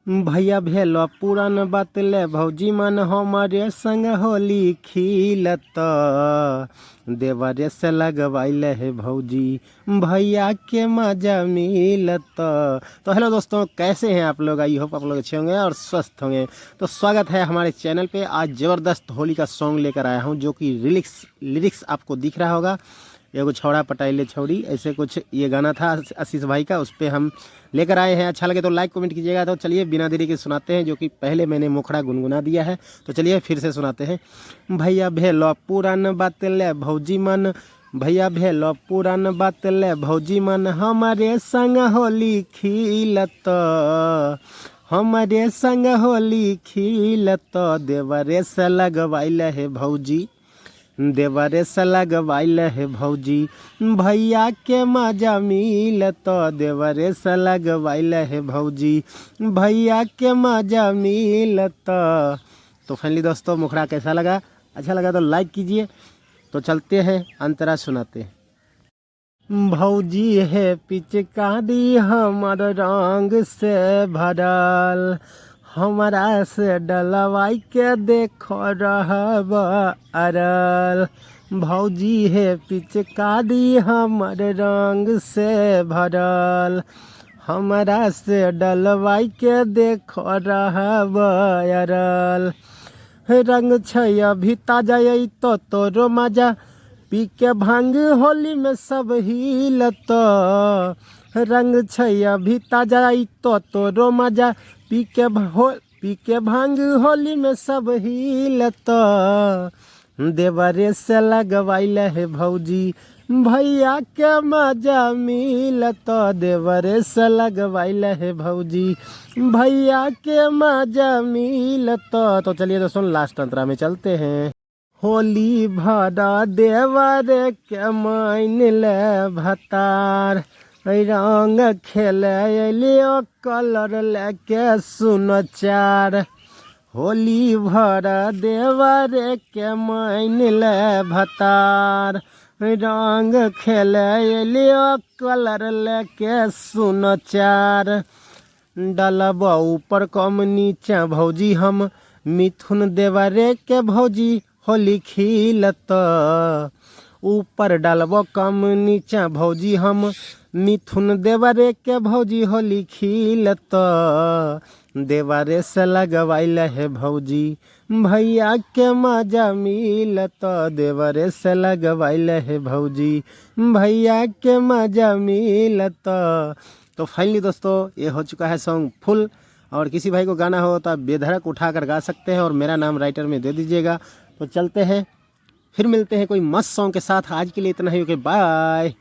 भैया भेलो पुरान बात ले भौजी मन हमारे संग होली खिलत देवरे से लगवाइले है भौजी भैया के मजा मिलत। तो हेलो दोस्तों, कैसे हैं आप लोग? आई होप आप लोग अच्छे होंगे और स्वस्थ होंगे। तो स्वागत है हमारे चैनल पे। आज ज़बरदस्त होली का सॉन्ग लेकर आया हूं जो कि लिरिक्स आपको दिख रहा होगा। एगो छौड़ा पटाइले छौड़ी, ऐसे कुछ ये गाना था आशीष भाई का, उस पर हम लेकर आए हैं। अच्छा लगे तो लाइक कमेंट कीजिएगा। तो चलिए बिना देरी के सुनाते हैं, जो कि पहले मैंने मुखड़ा गुनगुना दिया है। तो चलिए फिर से सुनाते हैं। भैया भेलो पुरान बात ले भौजी मन, भैया भेलो पुरान बात ले भौजी मन हमारे संग होली खिलत, हमारे संग होली खिलत देवरे से लगवाइले है भौजी, देवरे से लगवाइले है भौजी भैया के मजा मिलत, देवरे से लगवाइले है भौजी भैया के मजा मिलत। तो फाइनली दोस्तों, मुखड़ा कैसा लगा? अच्छा लगा तो लाइक कीजिए। तो चलते हैं, अंतरा सुनाते हैं। भौजी है पिचकारी हमर रंग से भरल, हमारा से डलवाई के देखो रहब अरल। भौजी है पिचकारी हमर रंग से भरल, हमारा से डलवाई के देखो रहब अरल। रंग छै अभी ताजा तो तोरो मजा, पी के भांग होली में सब हिलत। रंग छै अभी ताजा तो तोरो मजा, पी के भांग होली में सब हिलत। देवरे से लगवाइले है भौजी भैया के मजा मिलत, देवरे से लगवाइले है भौजी भैया के मजा मिलत। तो चलिए दोस्तों, लास्ट अंतरा में चलते हैं। होली भरा देवरे के मान ले भतार, रंग खेले लियो कलर लेके सुन चार। होली भरा देवरे के मान ले भतार, रंग खेले लियो कलर लेके सुन चार। डलब ऊपर कम नीचे भौजी हम, मिथुन देवरे के भौजी होली खिलत। ऊपर डालब कम नीचा भौजी हम, मिथुन देवरे के भौजी होली खिलत। देवरे से लगवाइले है भौजी भैया के मजा मिलत, देवरे से लगवाइले है भौजी भैया के मजा मिलत। तो फाइनली दोस्तों, ये हो चुका है सॉन्ग फुल। और किसी भाई को गाना हो तो आप बेधड़क उठा कर गा सकते हैं और मेरा नाम राइटर में दे दीजिएगा। तो चलते हैं, फिर मिलते हैं कोई मस्त सॉन्ग के साथ। आज के लिए इतना ही, ओके बाय।